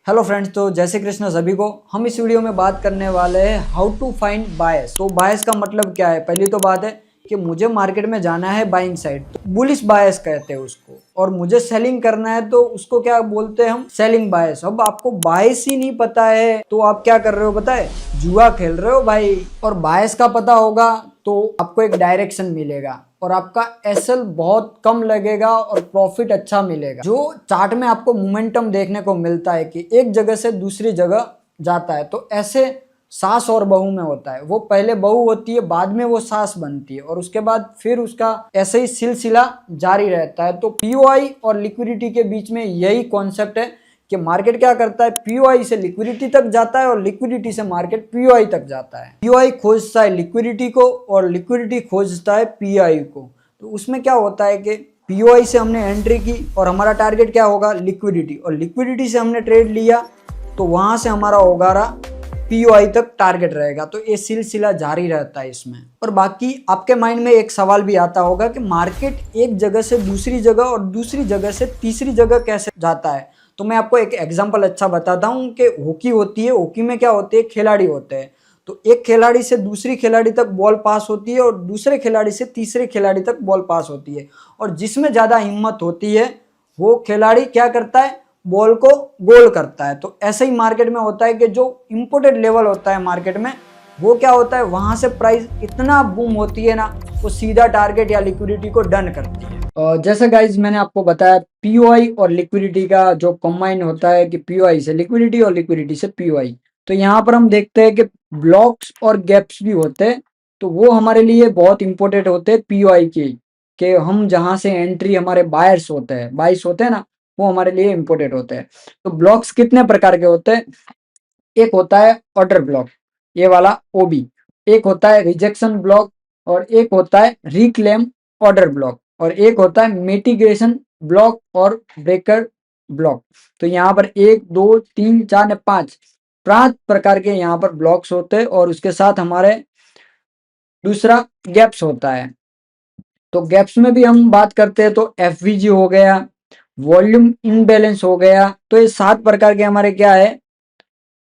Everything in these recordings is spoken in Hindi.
हेलो फ्रेंड्स, तो जय श्री कृष्ण सभी को। हम इस वीडियो में बात करने वाले हैं हाउ टू फाइंड बायस। तो बायस का मतलब क्या है? पहली तो बात है कि मुझे मार्केट में जाना है बाइंग साइड, तो बुलिश बायस कहते हैं उसको, और मुझे सेलिंग करना है तो उसको क्या बोलते हैं हम? सेलिंग बायस। अब आपको बायस ही नहीं पता है तो आप क्या कर रहे हो पता है? जुआ खेल रहे हो भाई। और बायस का पता होगा तो आपको एक डायरेक्शन मिलेगा और आपका एसएल बहुत कम लगेगा और प्रॉफिट अच्छा मिलेगा। जो चार्ट में आपको मोमेंटम देखने को मिलता है कि एक जगह से दूसरी जगह जाता है, तो ऐसे सास और बहू में होता है। वो पहले बहू होती है, बाद में वो सास बनती है, और उसके बाद फिर उसका ऐसे ही सिलसिला जारी रहता है। तो पीओआई और लिक्विडिटी के बीच में यही कॉन्सेप्ट है कि मार्केट क्या करता है, पीओआई से लिक्विडिटी तक जाता है और लिक्विडिटी से मार्केट पीओआई तक जाता है। पीओआई खोजता है लिक्विडिटी को और लिक्विडिटी खोजता है पीआई को। तो उसमें क्या होता है कि पीओआई से हमने एंट्री की और हमारा टारगेट क्या होगा? लिक्विडिटी। और लिक्विडिटी से हमने ट्रेड लिया तो वहां से हमारा होगा पीओआई तक टारगेट रहेगा। तो ये सिलसिला जारी रहता है इसमें। और बाकी आपके माइंड में एक सवाल भी आता होगा कि मार्केट एक जगह से दूसरी जगह और दूसरी जगह से तीसरी जगह कैसे जाता है। तो मैं आपको एक एग्जांपल अच्छा बताता हूँ कि हॉकी होती है। हॉकी में क्या होते हैं? खिलाड़ी होते हैं। तो एक खिलाड़ी से दूसरी खिलाड़ी तक बॉल पास होती है और दूसरे खिलाड़ी से तीसरे खिलाड़ी तक बॉल पास होती है, और जिसमें ज्यादा हिम्मत होती है वो खिलाड़ी क्या करता है? बॉल को गोल करता है। तो ऐसे ही मार्केट में होता है कि जो इंपोर्टेड लेवल होता है मार्केट में, वो क्या होता है, वहां से प्राइस इतना बूम होती है ना, वो सीधा टारगेट या लिक्विडिटी को डन करती है। जैसे गाइज मैंने आपको बताया, पीओआई और लिक्विडिटी का जो कंबाइन होता है कि पीओआई से लिक्विडिटी और लिक्विडिटी से पीओआई। तो यहाँ पर हम देखते हैं कि ब्लॉक्स और गैप्स भी होते हैं। तो वो हमारे लिए बहुत इंपॉर्टेंट होते हैं पीओआई के, कि हम जहां से एंट्री हमारे बायर्स होते हैं, बाइस होते हैं ना, वो हमारे लिए इंपॉर्टेंट होते हैं। तो ब्लॉक्स कितने प्रकार के होते हैं? एक होता है ऑर्डर ब्लॉक, ये वाला ओबी। एक होता है रिजेक्शन ब्लॉक, और एक होता है रिक्लेम ऑर्डर ब्लॉक, और एक होता है मिटिगेशन ब्लॉक और ब्रेकर ब्लॉक। तो यहाँ पर 1 2 3 4 5 पांच प्रकार के यहाँ पर ब्लॉक्स होते हैं, और उसके साथ हमारे दूसरा गैप्स होता है। तो गैप्स में भी हम बात करते हैं तो एफवीजी हो गया, वॉल्यूम इनबैलेंस हो गया। तो ये 7 प्रकार के हमारे क्या है?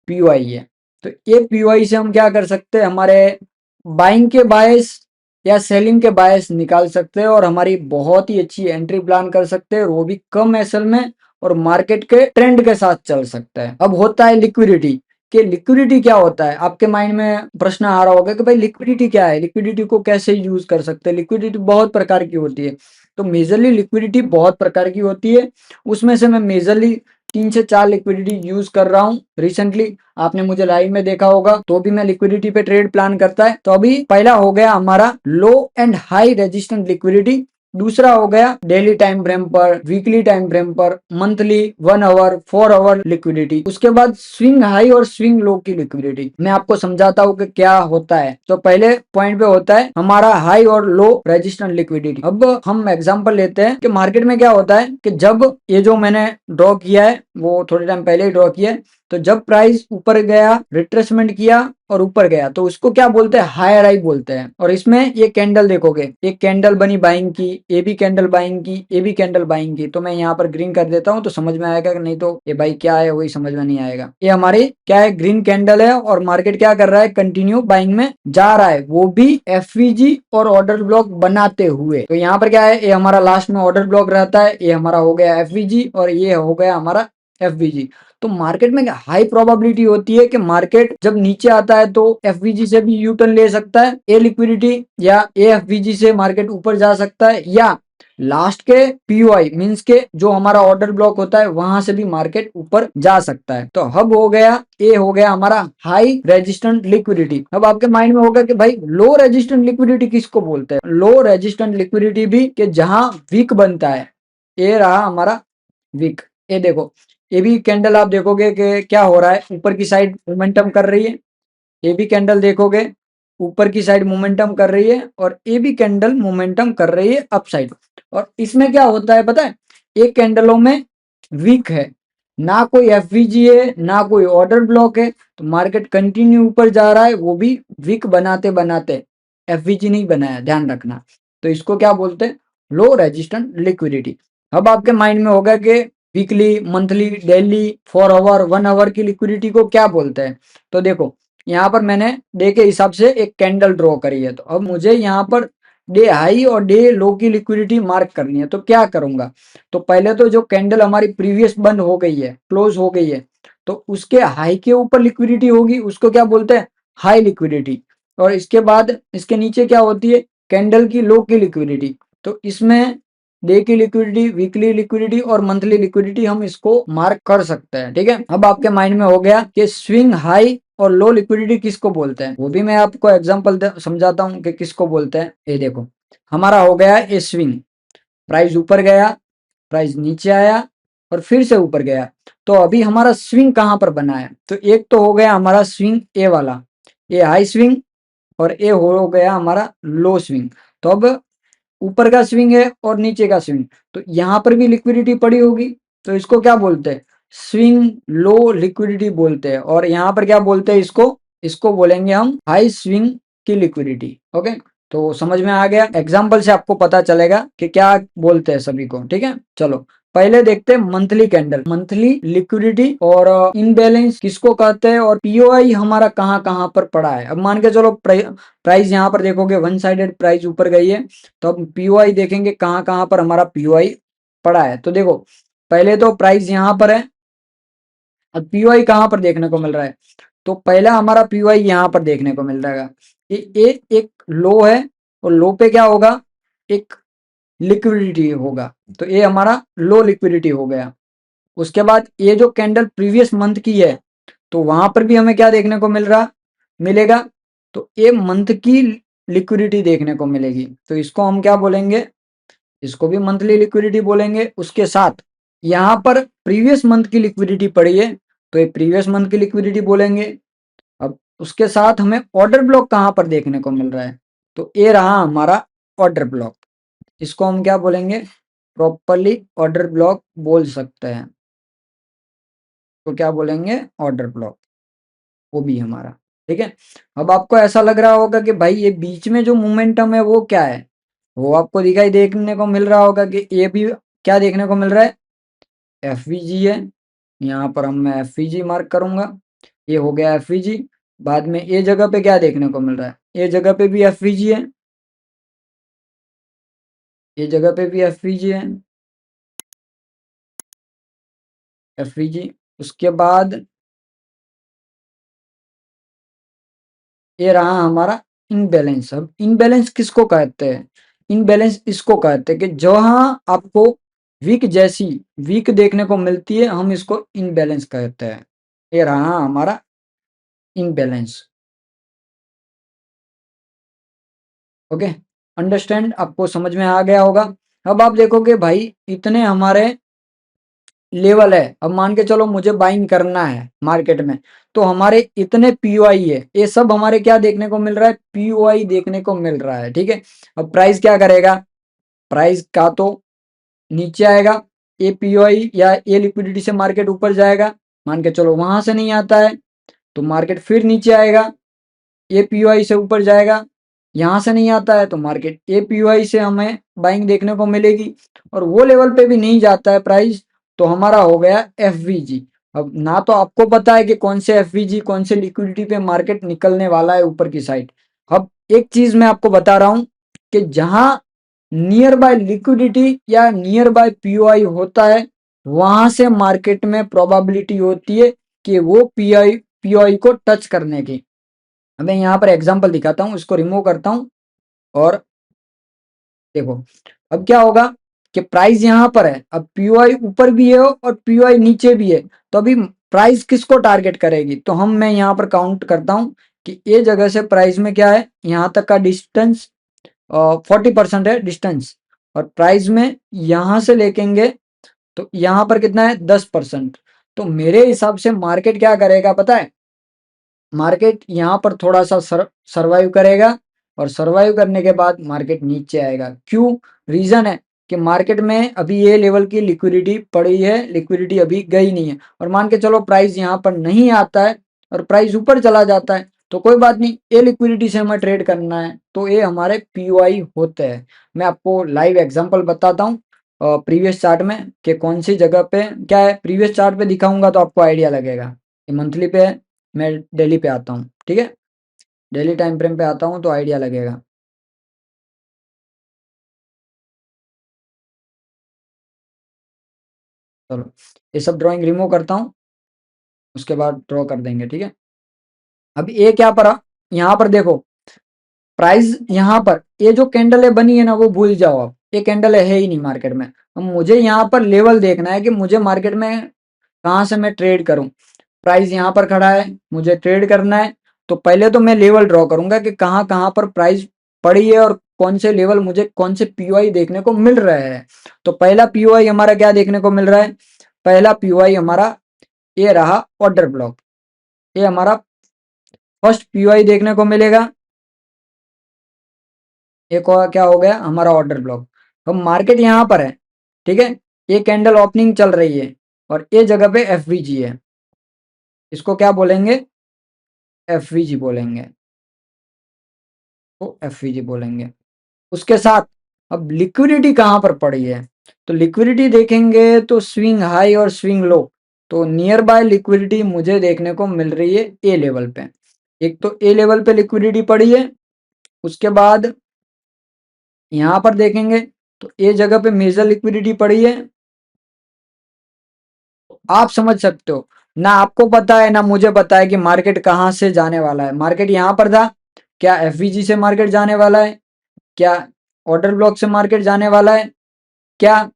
पीओआई है। तो ये पीओआई से हम क्या कर सकते हैं? हमारे बाइंग के बायस या सेलिंग के बायस निकाल सकते हैं और हमारी बहुत ही अच्छी एंट्री प्लान कर सकते हैं, वो भी कम एसएल में, और मार्केट के ट्रेंड के साथ चल सकता है। अब होता है लिक्विडिटी। कि लिक्विडिटी क्या होता है? आपके माइंड में प्रश्न आ रहा होगा कि भाई लिक्विडिटी क्या है, लिक्विडिटी को कैसे यूज कर सकते हैं। लिक्विडिटी बहुत प्रकार की होती है। तो मेजरली लिक्विडिटी बहुत प्रकार की होती है। उसमें से मैं मेजरली 3 से 4 लिक्विडिटी यूज कर रहा हूँ रिसेंटली। आपने मुझे लाइव में देखा होगा, तो भी मैं लिक्विडिटी पे ट्रेड प्लान करता है। तो अभी पहला हो गया हमारा लो एंड हाई रेजिस्टेंट लिक्विडिटी। दूसरा हो गया डेली टाइम फ्रेम पर, वीकली टाइम फ्रेम पर, मंथली, 1 आवर, 4 आवर लिक्विडिटी। उसके बाद स्विंग हाई और स्विंग लो की लिक्विडिटी। मैं आपको समझाता हूँ कि क्या होता है। तो पहले पॉइंट पे होता है हमारा हाई और लो रेजिस्टेंट लिक्विडिटी। अब हम एग्जांपल लेते हैं कि मार्केट में क्या होता है कि जब ये जो मैंने ड्रॉ किया है, वो थोड़े टाइम पहले ही ड्रॉ किया है, तो जब प्राइस ऊपर गया, रिट्रेसमेंट किया और ऊपर गया, तो उसको क्या बोलते हैं? हायर हाई बोलते हैं। और इसमें ये कैंडल देखोगे, एक कैंडल बनी बाइंग की, ये भी कैंडल बाइंग की, ये भी कैंडल बाइंग की। तो मैं यहाँ पर ग्रीन कर देता हूँ तो समझ में आएगा, कि नहीं तो ये भाई क्या है वही समझ में नहीं आएगा। ये हमारी क्या है? ग्रीन कैंडल है, और मार्केट क्या कर रहा है? कंटिन्यू बाइंग में जा रहा है, वो भी एफवीजी और ऑर्डर ब्लॉक बनाते हुए। तो यहाँ पर क्या है? ये हमारा लास्ट में ऑर्डर ब्लॉक रहता है, ये हमारा हो गया एफवीजी और ये हो गया हमारा एफवीजी। तो मार्केट में हाई प्रोबेबिलिटी होती है कि मार्केट जब नीचे आता है तो एफवीजी से भी यू टर्न ले सकता है, ए लिक्विडिटी, या ए एफवीजी से मार्केट ऊपर जा सकता है, या लास्ट के पीओआई मींस के जो हमारा ऑर्डर ब्लॉक होता है वहां से भी मार्केट ऊपर जा सकता है। तो हब हो गया, ए हो गया हमारा हाई रेजिस्टेंट लिक्विडिटी। अब आपके माइंड में होगा कि भाई लो रेजिस्टेंट लिक्विडिटी किसको बोलते हैं? लो रेजिस्टेंट लिक्विडिटी भी कि जहां वीक बनता है। ये रहा हमारा वीक। ये देखो, ये भी कैंडल आप देखोगे कि क्या हो रहा है, ऊपर की साइड मोमेंटम कर रही है। ये भी कैंडल देखोगे ऊपर की साइड मोमेंटम कर रही है, और ये भी कैंडल मोमेंटम कर रही है अप साइड। और इसमें क्या होता है पता है? एक कैंडलों में वीक है, ना कोई एफवीजी है, ना कोई ऑर्डर ब्लॉक है, तो मार्केट कंटिन्यू ऊपर जा रहा है, वो भी वीक बनाते बनाते। एफवीजी नहीं बनाया, ध्यान रखना। तो इसको क्या बोलते हैं? Low resistant liquidity. अब आपके माइंड में होगा कि weekly, monthly, daily, 4 hour, 1 hour की लिक्विडिटी को क्या बोलते हैं? तो देखो यहाँ पर मैंने डे के हिसाब से एक कैंडल ड्रॉ करी है, तो अब मुझे यहाँ पर डे हाई और डे लो की लिक्विडिटी मार्क करनी है। तो क्या करूंगा, तो पहले तो जो कैंडल हमारी प्रीवियस बंद हो गई है, क्लोज हो गई है, तो उसके हाई के ऊपर लिक्विडिटी होगी, उसको क्या बोलते हैं? High liquidity. और इसके बाद इसके नीचे क्या होती है? कैंडल की लो की लिक्विडिटी। तो इसमें डे की लिक्विडिटी, वीकली लिक्विडिटी और मंथली लिक्विडिटी हम इसको मार्क कर सकते हैं। ठीक है, अब आपके माइंड में हो गया कि स्विंग हाई और लो लिक्विडिटी किसको बोलते हैं, वो भी मैं आपको एग्जांपल समझाता हूं कि किसको बोलते हैं। ये देखो, हमारा हो गया ए स्विंग, प्राइस ऊपर गया, प्राइस नीचे आया और फिर से ऊपर गया। तो अभी हमारा स्विंग कहां पर बना है? तो एक तो हो गया हमारा स्विंग ए वाला, ये हाई स्विंग, और ये हो गया हमारा लो स्विंग। तो अब ऊपर का स्विंग है और नीचे का स्विंग, तो यहाँ पर भी लिक्विडिटी पड़ी होगी, तो इसको क्या बोलते हैं? स्विंग लो लिक्विडिटी बोलते हैं। और यहाँ पर क्या बोलते हैं इसको? इसको बोलेंगे हम हाई स्विंग की लिक्विडिटी। ओके, तो समझ में आ गया, एग्जाम्पल से आपको पता चलेगा कि क्या बोलते हैं सभी को। ठीक है, चलो पहले देखते हैं मंथली कैंडल, मंथली लिक्विडिटी और इनबैलेंस किसको कहते हैं, और पीओआई हमारा कहाँ कहाँ पर पड़ा है। अब मान के चलो प्राइस यहाँ पर देखोगे वन साइडेड प्राइस ऊपर गई है, तो अब पीओआई देखेंगे कहाँ कहाँ पर हमारा पीओआई पड़ा है। तो देखो पहले तो प्राइस यहाँ पर है, अब पीओआई कहाँ पर देखने को मिल रहा है? तो पहला हमारा पीओआई यहाँ पर देखने को मिल रहा है। ये एक लो है, और लो पे क्या होगा? एक लिक्विडिटी होगा, तो ये हमारा लो लिक्विडिटी हो गया। उसके बाद ये जो कैंडल प्रीवियस मंथ की है, तो वहां पर भी हमें क्या देखने को मिलेगा? तो ये मंथ की लिक्विडिटी देखने को मिलेगी, तो इसको हम क्या बोलेंगे? इसको भी मंथली लिक्विडिटी बोलेंगे। उसके साथ यहाँ पर प्रीवियस मंथ की लिक्विडिटी पड़ी है, तो ये प्रीवियस मंथ की लिक्विडिटी बोलेंगे। अब उसके साथ हमें ऑर्डर ब्लॉक कहाँ पर देखने को मिल रहा है? तो ये रहा हमारा ऑर्डर ब्लॉक, इसको हम क्या बोलेंगे? प्रॉपरली ऑर्डर ब्लॉक बोल सकते हैं। तो क्या बोलेंगे? ऑर्डर ब्लॉक, वो भी हमारा। ठीक है, अब आपको ऐसा लग रहा होगा कि भाई ये बीच में जो मोमेंटम है वो क्या है? वो आपको दिखाई देखने को मिल रहा होगा कि ये भी क्या देखने को मिल रहा है? एफवीजी है। यहाँ पर हम मैं एफवीजी मार्क करूंगा, ये हो गया एफवीजी। बाद में ये जगह पे क्या देखने को मिल रहा है? ये जगह पे भी एफवीजी है, ये जगह पे भी एफवीजी है, एफवीजी। उसके बाद ये रहा हमारा इनबैलेंस। अब इनबैलेंस किसको कहते हैं? इनबैलेंस इसको कहते हैं कि जहां आपको वीक जैसी वीक देखने को मिलती है, हम इसको इनबैलेंस कहते हैं। ये रहा हमारा इनबैलेंस। ओके, अंडरस्टैंड, आपको समझ में आ गया होगा। अब आप देखोगे भाई इतने हमारे लेवल है, अब मान के चलो मुझे बाइंग करना है मार्केट में, तो हमारे इतने पीओआई है, ये सब हमारे क्या देखने को मिल रहा है? पीओआई देखने को मिल रहा है। ठीक है, अब प्राइस क्या करेगा? प्राइस का तो नीचे आएगा, ए पीओआई या ए लिक्विडिटी से मार्केट ऊपर जाएगा, मान के चलो वहां से नहीं आता है तो मार्केट फिर नीचे आएगा, ए पीओआई से ऊपर जाएगा, यहाँ से नहीं आता है तो मार्केट ए पीओआई से हमें बाइंग देखने को मिलेगी, और वो लेवल पे भी नहीं जाता है प्राइस, तो हमारा हो गया एफवीजी। अब ना तो आपको पता है कि कौन से एफवीजी कौन से लिक्विडिटी पे मार्केट निकलने वाला है ऊपर की साइड। अब एक चीज मैं आपको बता रहा हूं कि जहां नियर बाय लिक्विडिटी या नियर बाय पीओआई होता है, वहां से मार्केट में प्रोबेबिलिटी होती है कि वो पीओआई को टच करने की। अब मैं यहाँ पर एग्जांपल दिखाता हूँ, इसको रिमूव करता हूँ, और देखो अब क्या होगा कि प्राइस यहाँ पर है, अब पीओआई ऊपर भी है और पीओआई नीचे भी है, तो अभी प्राइस किसको टारगेट करेगी? तो मैं यहाँ पर काउंट करता हूँ कि ये जगह से प्राइस में क्या है, यहाँ तक का डिस्टेंस 40% है डिस्टेंस, और प्राइस में यहाँ से लेकेंगे तो यहाँ पर कितना है? 10%। तो मेरे हिसाब से मार्केट क्या करेगा पता है? मार्केट यहाँ पर थोड़ा सा सरवाइव करेगा, और सरवाइव करने के बाद मार्केट नीचे आएगा। क्यों? रीजन है कि मार्केट में अभी ये लेवल की लिक्विडिटी पड़ी है, लिक्विडिटी अभी गई नहीं है, और मान के चलो प्राइस यहाँ पर नहीं आता है और प्राइस ऊपर चला जाता है, तो कोई बात नहीं, ये लिक्विडिटी से हमें ट्रेड करना है, तो ये हमारे पीओआई होते हैं। मैं आपको लाइव एग्जांपल बताता हूँ। प्रीवियस चार्ट में कि कौन सी जगह पे क्या है। प्रीवियस चार्ट पे दिखाऊंगा तो आपको आइडिया लगेगा। ये मंथली पे है, मैं डेली पे आता हूँ, ठीक है। डेली टाइम फ्रेम पे आता हूँ तो आइडिया लगेगा। चलो ये सब ड्राइंग रिमूव करता हूँ, उसके बाद ड्रॉ कर देंगे, ठीक है। अब ये क्या पड़ा, यहाँ पर देखो प्राइस, यहाँ पर ये जो कैंडल है बनी है ना वो भूल जाओ आप, ये कैंडल है ही नहीं मार्केट में। अब मुझे यहाँ पर लेवल देखना है कि मुझे मार्केट में कहाँ से मैं ट्रेड करूं। प्राइस यहाँ पर खड़ा है, मुझे ट्रेड करना है, तो पहले तो मैं लेवल ड्रॉ करूंगा कि कहाँ कहाँ पर प्राइस पड़ी है और कौन से लेवल मुझे कौन से पीओआई देखने को मिल रहे हैं। तो पहला पीओआई हमारा क्या देखने को मिल रहा है, पहला पीओआई हमारा ये रहा ऑर्डर ब्लॉक। ये हमारा फर्स्ट पीओआई देखने को मिलेगा। एक और क्या हो गया हमारा ऑर्डर ब्लॉक। अब मार्केट यहाँ पर है, ठीक है। ये कैंडल ओपनिंग चल रही है और ये जगह पे एफवीजी है, इसको क्या बोलेंगे, एफवीजी बोलेंगे, तो एफवीजी बोलेंगे। उसके साथ अब लिक्विडिटी कहाँ पर पड़ी है, तो लिक्विडिटी देखेंगे तो स्विंग हाई और स्विंग लो। तो नियर बाय लिक्विडिटी मुझे देखने को मिल रही है ए लेवल पे। एक तो ए लेवल पे लिक्विडिटी पड़ी है, उसके बाद यहाँ पर देखेंगे तो ए जगह पे मेजर लिक्विडिटी पड़ी है। आप समझ सकते हो ना, आपको पता है ना मुझे पता है कि मार्केट कहाँ से जाने वाला है। मार्केट यहाँ पर था, क्या एफवीजी से मार्केट जाने वाला है, क्या ऑर्डर ब्लॉक से मार्केट जाने वाला है, क्या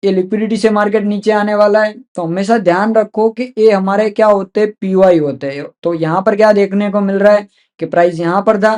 ये लिक्विडिटी से मार्केट नीचे आने वाला है। तो हमेशा ध्यान रखो कि ये हमारे क्या होते हैं, पीओआई होते हैं। तो यहाँ पर क्या देखने को मिल रहा है कि प्राइस यहाँ पर था,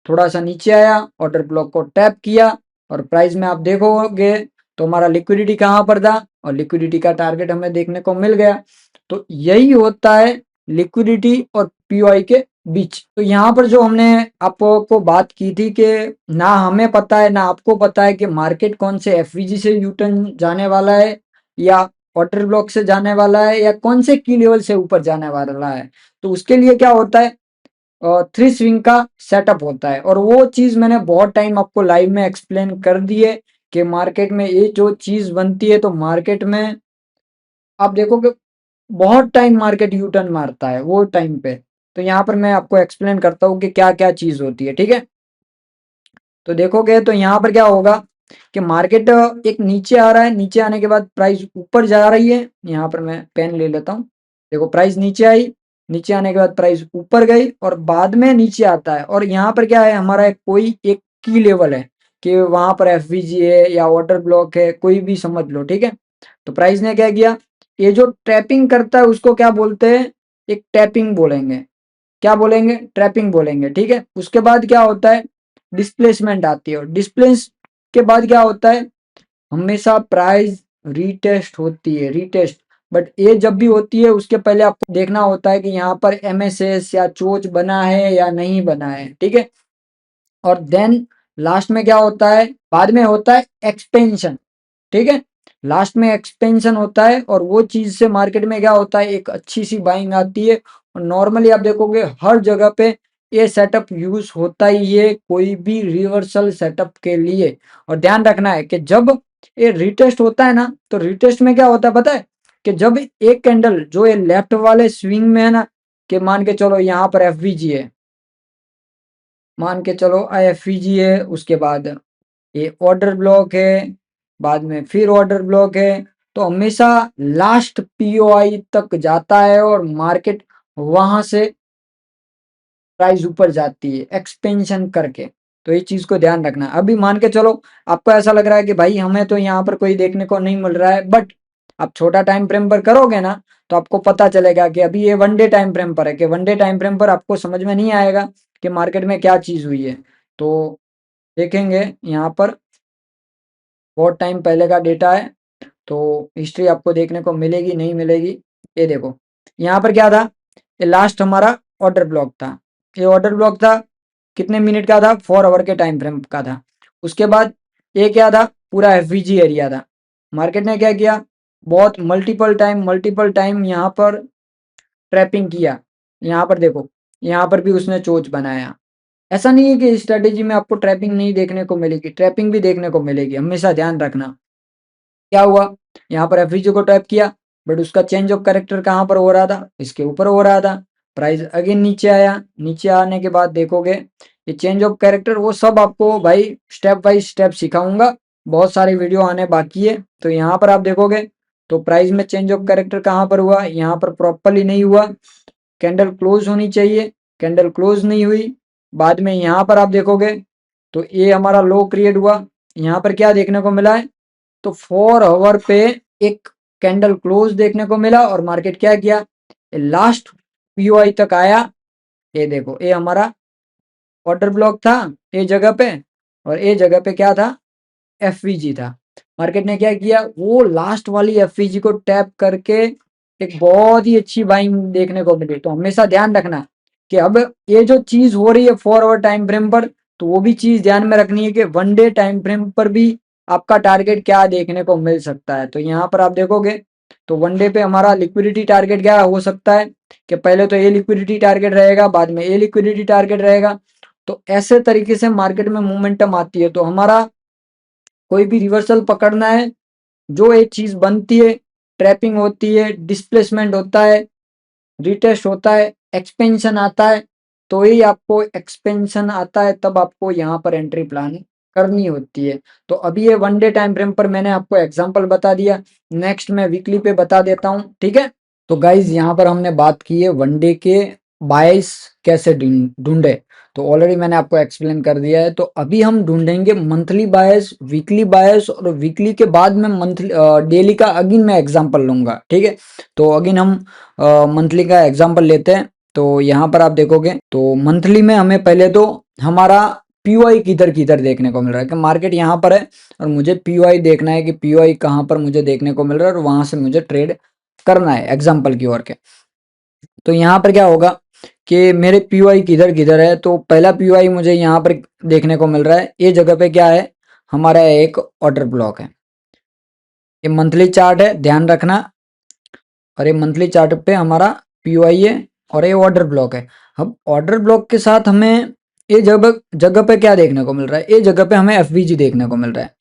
थोड़ा सा नीचे आया, ऑर्डर ब्लॉक को टैप किया और प्राइस में आप देखोगे तो हमारा लिक्विडिटी कहाँ पर था और लिक्विडिटी का टारगेट हमें देखने को मिल गया। तो यही होता है लिक्विडिटी और पीओआई के बीच। तो यहाँ पर जो हमने आपको बात की थी कि ना हमें पता है ना आपको पता है कि मार्केट कौन से एफवीजी से यूटर्न जाने वाला है या ऑर्डर ब्लॉक से जाने वाला है या कौन से की लेवल से ऊपर जाने वाला है। तो उसके लिए क्या होता है, थ्री स्विंग का सेटअप होता है और वो चीज मैंने बहुत टाइम आपको लाइव में एक्सप्लेन कर दी है कि मार्केट में ये जो चीज बनती है तो मार्केट में आप देखोगे बहुत टाइम मार्केट यू टर्न मारता है वो टाइम पे। तो यहाँ पर मैं आपको एक्सप्लेन करता हूँ कि क्या क्या चीज होती है, ठीक है। तो देखोगे तो यहाँ पर क्या होगा कि मार्केट एक नीचे आ रहा है, नीचे आने के बाद प्राइस ऊपर जा रही है। यहाँ पर मैं पेन ले लेता हूँ, देखो प्राइस नीचे आई, नीचे आने के बाद प्राइस ऊपर गई और बाद में नीचे आता है। और यहाँ पर क्या है हमारा कोई एक की लेवल है कि वहां पर एफवीजी है या ऑर्डर ब्लॉक है, कोई भी समझ लो, ठीक है। तो प्राइस ने क्या किया, ये जो ट्रैपिंग करता है उसको क्या बोलते हैं, एक टैपिंग बोलेंगे। क्या बोलेंगे, ट्रैपिंग बोलेंगे, ठीक है। उसके बाद क्या होता है, डिस्प्लेसमेंट आती है और डिस्प्लेस के बाद क्या होता है, हमेशा प्राइस रीटेस्ट होती है, रीटेस्ट। बट ये जब भी होती है उसके पहले आपको देखना होता है कि यहाँ पर एमएसएस या चोच बना है या नहीं बना है, ठीक है। और देन लास्ट में क्या होता है, बाद में होता है एक्सपेंशन, ठीक है। लास्ट में एक्सपेंशन होता है और वो चीज से मार्केट में क्या होता है, एक अच्छी सी बाइंग आती है। और नॉर्मली आप देखोगे हर जगह पे ये सेटअप यूज होता ही है कोई भी रिवर्सल सेटअप के लिए। और ध्यान रखना है कि जब ये रिटेस्ट होता है ना तो रिटेस्ट में क्या होता है पता है, कि जब एक कैंडल जो ये लेफ्ट वाले स्विंग में है ना, कि मान के चलो यहाँ पर एफवीजी है, मान के चलो एफवीजी है, उसके बाद ये ऑर्डर ब्लॉक है, बाद में फिर ऑर्डर ब्लॉक है। तो हमेशा लास्ट पीओआई तक जाता है और मार्केट वहां से प्राइस ऊपर जाती है एक्सपेंशन करके। तो ये चीज को ध्यान रखना। अभी मान के चलो आपको ऐसा लग रहा है कि भाई हमें तो यहाँ पर कोई देखने को नहीं मिल रहा है, बट आप छोटा टाइम फ्रेम पर करोगे ना तो आपको पता चलेगा कि अभी ये वन डे टाइम फ्रेम पर है, कि वन डे टाइम फ्रेम पर आपको समझ में नहीं आएगा कि मार्केट में क्या चीज हुई है। तो देखेंगे यहाँ पर बहुत टाइम पहले का डेटा है तो हिस्ट्री आपको देखने को मिलेगी नहीं मिलेगी। ये देखो यहाँ पर क्या था, ये लास्ट हमारा ऑर्डर ब्लॉक था। ये ऑर्डर ब्लॉक था कितने मिनट का था, 4 आवर के टाइम फ्रेम का था। उसके बाद ये क्या था, पूरा एफवीजी एरिया था। मार्केट ने क्या किया, बहुत मल्टीपल टाइम यहाँ पर ट्रैपिंग किया। यहाँ पर देखो यहाँ पर भी उसने चोच बनाया। ऐसा नहीं है कि स्ट्रेटेजी में आपको ट्रैपिंग नहीं देखने को मिलेगी, ट्रैपिंग भी देखने को मिलेगी, हमेशा ध्यान रखना। क्या हुआ, यहाँ पर एफवीजी को टैप किया, बट उसका चेंज ऑफ कैरेक्टर कहाँ पर हो रहा था, इसके ऊपर हो रहा था। प्राइस अगेन नीचे आया, नीचे आने के बाद देखोगे ये चेंज ऑफ कैरेक्टर, वो सब आपको भाई स्टेप बाय स्टेप सिखाऊंगा, बहुत सारी वीडियो आने बाकी है। तो यहाँ पर आप देखोगे तो प्राइस में चेंज ऑफ कैरेक्टर कहाँ पर हुआ, यहाँ पर प्रॉपरली नहीं हुआ, कैंडल क्लोज होनी चाहिए, कैंडल क्लोज नहीं हुई। बाद में यहाँ पर आप देखोगे तो ये हमारा लो क्रिएट हुआ, यहाँ पर क्या देखने को मिला है, तो 4 आवर पे एक कैंडल क्लोज देखने को मिला और मार्केट क्या किया, लास्ट पीओआई तक आया। ये देखो ये हमारा ऑर्डर ब्लॉक था ये जगह पे, और ये जगह पे क्या था, एफवीजी था। मार्केट ने क्या किया, वो लास्ट वाली एफवीजी को टैप करके एक बहुत ही अच्छी बाइंग देखने को मिली। तो हमेशा ध्यान रखना कि अब ये जो चीज हो रही है 4 आवर टाइम फ्रेम पर, तो वो भी चीज ध्यान में रखनी है कि 1 डे टाइम फ्रेम पर भी आपका टारगेट क्या देखने को मिल सकता है। तो यहाँ पर आप देखोगे तो 1 डे पे हमारा लिक्विडिटी टारगेट क्या हो सकता है कि पहले तो ये लिक्विडिटी टारगेट रहेगा, बाद में ये लिक्विडिटी टारगेट रहेगा। तो ऐसे तरीके से मार्केट में मोमेंटम आती है। तो हमारा कोई भी रिवर्सल पकड़ना है, जो एक चीज बनती है, ट्रैपिंग होती है, डिस्प्लेसमेंट होता है, रिटेस्ट होता है, एक्सपेंशन आता है, तो ही आपको एक्सपेंशन आता है तब आपको यहाँ पर एंट्री प्लान करनी होती है। तो अभी ये 1 डे टाइम फ्रेम पर मैंने आपको एग्जांपल बता दिया, नेक्स्ट मैं वीकली पे बता देता हूँ, ठीक है। तो गाइज यहाँ पर हमने बात की है 1 डे के बायस कैसे ढूंढे, तो ऑलरेडी मैंने आपको एक्सप्लेन कर दिया है। तो अभी हम ढूंढेंगे मंथली बायस, वीकली बायस, और वीकली के बाद में मंथली डेली का अगेन मैं एग्जांपल लूंगा, ठीक है। तो अगेन हम मंथली का एग्जांपल लेते हैं। तो यहाँ पर आप देखोगे तो मंथली में हमें पहले तो हमारा पीओआई किधर किधर देखने को मिल रहा है, कि मार्केट यहाँ पर है और मुझे पीओआई देखना है कि पीओआई कहाँ पर मुझे देखने को मिल रहा है, और वहां से मुझे ट्रेड करना है एग्जाम्पल की ओर के। तो यहाँ पर क्या होगा कि मेरे पीओआई किधर किधर है, तो पहला पीओआई मुझे यहाँ पर देखने को मिल रहा है, ये जगह पे क्या है, हमारा एक ऑर्डर ब्लॉक है। ये मंथली चार्ट है, ध्यान रखना, और ये मंथली चार्ट पे हमारा पीओआई है और ये ऑर्डर ब्लॉक है। अब ऑर्डर ब्लॉक के साथ हमें ये जगह जगह पे क्या देखने को मिल रहा है, ये जगह पे हमें एफवीजी देखने को मिल रहा है।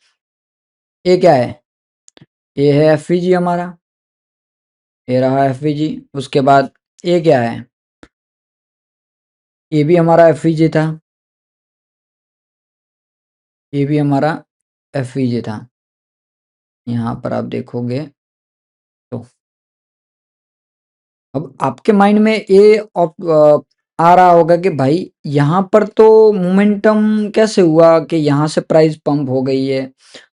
ये क्या है, ये है एफवीजी हमारा, ये रहा एफवीजी। उसके बाद ये क्या है, ये भी हमारा एफवीजी था, ये भी हमारा एफवीजी था। यहाँ पर आप देखोगे तो अब आपके माइंड में ये आ रहा होगा कि भाई यहाँ पर तो मोमेंटम कैसे हुआ कि यहाँ से प्राइस पंप हो गई है।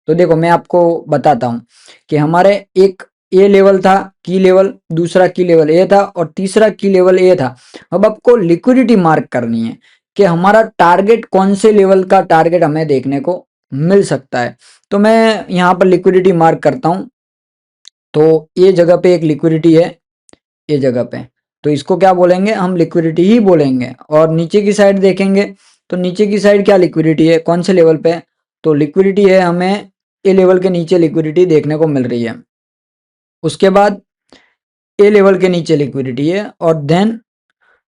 तो देखो मैं आपको बताता हूँ कि हमारे एक ए लेवल था, की लेवल, दूसरा की लेवल ए था, और तीसरा की लेवल ए था। अब आपको लिक्विडिटी मार्क करनी है कि हमारा टारगेट कौन से लेवल का टारगेट हमें देखने को मिल सकता है। तो मैं यहाँ पर लिक्विडिटी मार्क करता हूँ। तो ये जगह पे एक लिक्विडिटी है, ये जगह पे, तो इसको क्या बोलेंगे, हम लिक्विडिटी ही बोलेंगे। और नीचे की साइड देखेंगे तो नीचे की साइड क्या लिक्विडिटी है, कौन से लेवल पे, तो लिक्विडिटी है हमें ए लेवल के नीचे लिक्विडिटी देखने को मिल रही है। उसके बाद ए लेवल के नीचे लिक्विडिटी है, और देन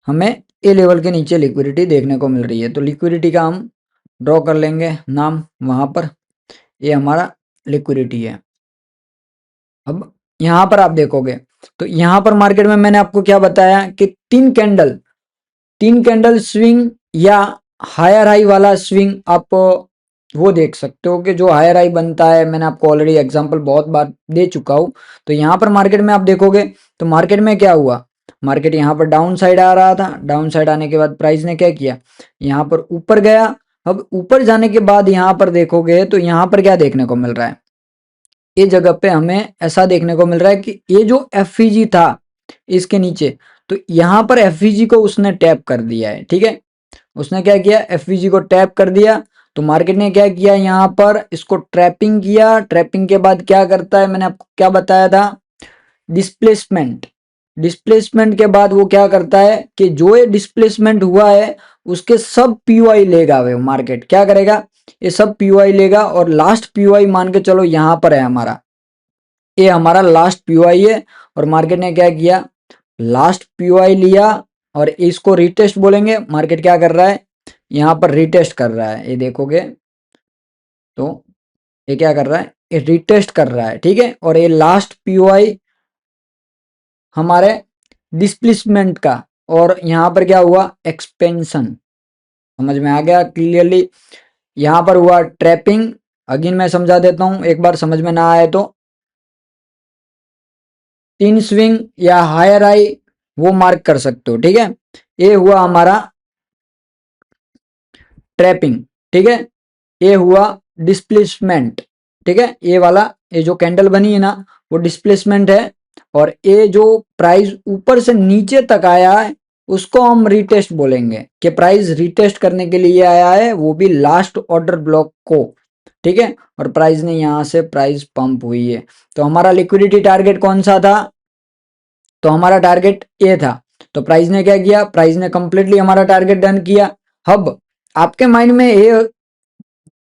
हमें ए लेवल के नीचे लिक्विडिटी देखने को मिल रही है। तो लिक्विडिटी का हम ड्रॉ कर लेंगे नाम वहां पर, ये हमारा लिक्विडिटी है। अब यहाँ पर आप देखोगे तो यहाँ पर मार्केट में मैंने आपको क्या बताया कि 3 कैंडल स्विंग या हायर हाई वाला स्विंग आप वो देख सकते हो कि जो हायर हाई बनता है, मैंने आपको ऑलरेडी एग्जांपल बहुत बार दे चुका हूँ। तो यहाँ पर मार्केट में आप देखोगे तो मार्केट में क्या हुआ, मार्केट यहाँ पर डाउन साइड आ रहा था, डाउन साइड आने के बाद प्राइस ने क्या किया, यहाँ पर ऊपर गया। अब ऊपर जाने के बाद यहाँ पर देखोगे तो यहाँ पर क्या देखने को मिल रहा है, ये जगह पे हमें ऐसा देखने को मिल रहा है कि ये जो एफईजी था इसके नीचे, तो यहाँ पर एफईजी को उसने टैप कर दिया है, ठीक है। उसने क्या किया, एफवीजी को टैप कर दिया। तो मार्केट ने क्या किया, यहाँ पर इसको ट्रैपिंग किया। ट्रैपिंग के बाद क्या करता है, मैंने आपको क्या बताया था, डिस्प्लेसमेंट। डिस्प्लेसमेंट के बाद वो क्या करता है कि जो ये डिस्प्लेसमेंट हुआ है उसके सब पीओआई लेगा, वे मार्केट क्या करेगा, ये सब पीओआई लेगा। और लास्ट पीओआई मान के चलो यहाँ पर है हमारा, ये हमारा लास्ट पीओआई है। और मार्केट ने क्या किया, लास्ट पीओआई लिया और इसको रिटेस्ट बोलेंगे। मार्केट क्या कर रहा है, यहाँ पर रिटेस्ट कर रहा है, ये देखोगे तो ये क्या कर रहा है, रिटेस्ट कर रहा है, ठीक है। और ये लास्ट पीओआई हमारे डिस्प्लेसमेंट का, और यहाँ पर क्या हुआ, एक्सपेंशन। समझ में आ गया क्लियरली। यहाँ पर हुआ ट्रैपिंग। अगेन मैं समझा देता हूँ, एक बार समझ में ना आए तो। तीन स्विंग या हायर आई वो मार्क कर सकते हो, ठीक है। ये हुआ हमारा ट्रैपिंग, ठीक है। ये हुआ डिस्प्लेसमेंट, ठीक है। ये वाला, ये जो कैंडल बनी है ना, वो डिस्प्लेसमेंट है। और ये जो प्राइस ऊपर से नीचे तक आया है उसको हम रिटेस्ट बोलेंगे, कि प्राइस रिटेस्ट करने के लिए आया है, वो भी लास्ट ऑर्डर ब्लॉक को, ठीक है। और प्राइस ने यहां से प्राइस पंप हुई है। तो हमारा लिक्विडिटी टारगेट कौन सा था, तो हमारा टारगेट ए था। तो प्राइस ने क्या किया, प्राइस ने कंप्लीटली हमारा टारगेट डन किया। अब आपके माइंड में ये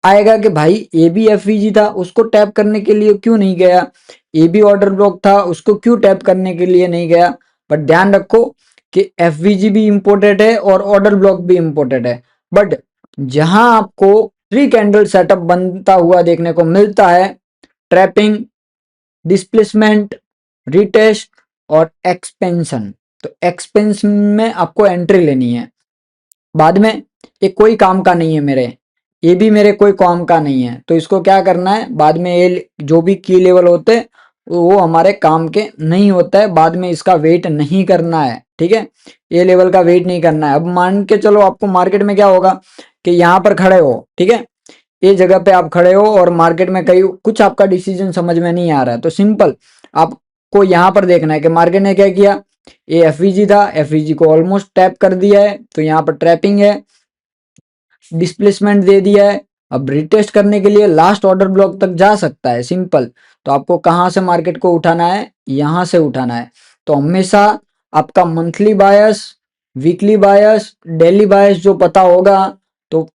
आएगा कि भाई ए बी एफ ई जी था, उसको टैप करने के लिए क्यों नहीं गया, ए बी ऑर्डर ब्लॉक था, उसको क्यों टैप करने के लिए नहीं गया। बट ध्यान रखो कि एफ वी जी भी इंपोर्टेड है और ऑर्डर ब्लॉक भी इंपोर्टेड है। बट जहां आपको थ्री कैंडल सेटअप बनता हुआ देखने को मिलता है, ट्रैपिंग, डिस्प्लेसमेंट, रिटेस्ट और एक्सपेंशन, तो एक्सपेंशन में आपको एंट्री लेनी है। बाद में ये कोई काम का नहीं है मेरे, ये भी मेरे कोई काम का नहीं है, तो इसको क्या करना है, बाद में ये जो भी की लेवल होते हैं वो हमारे काम के नहीं होता है, बाद में इसका वेट नहीं करना है, ठीक है। ये लेवल का वेट नहीं करना है। अब मान के चलो आपको मार्केट में क्या होगा कि यहाँ पर खड़े हो, ठीक है, ये जगह पे आप खड़े हो और मार्केट में कहीं कुछ आपका डिसीजन समझ में नहीं आ रहा है, तो सिंपल आपको यहाँ पर देखना है कि मार्केट ने क्या किया। ये एफवीजी था, एफवीजी को ऑलमोस्ट टैप कर दिया है, तो यहाँ पर ट्रैपिंग है, डिस्प्लेसमेंट दे दिया है। अब रिटेस्ट करने के लिए लास्ट ऑर्डर ब्लॉक तक जा सकता है, सिंपल। तो आपको कहां से मार्केट को उठाना है, यहां से उठाना है। तो हमेशा आपका मंथली बायस, वीकली बायस, डेली बायस जो पता होगा, तो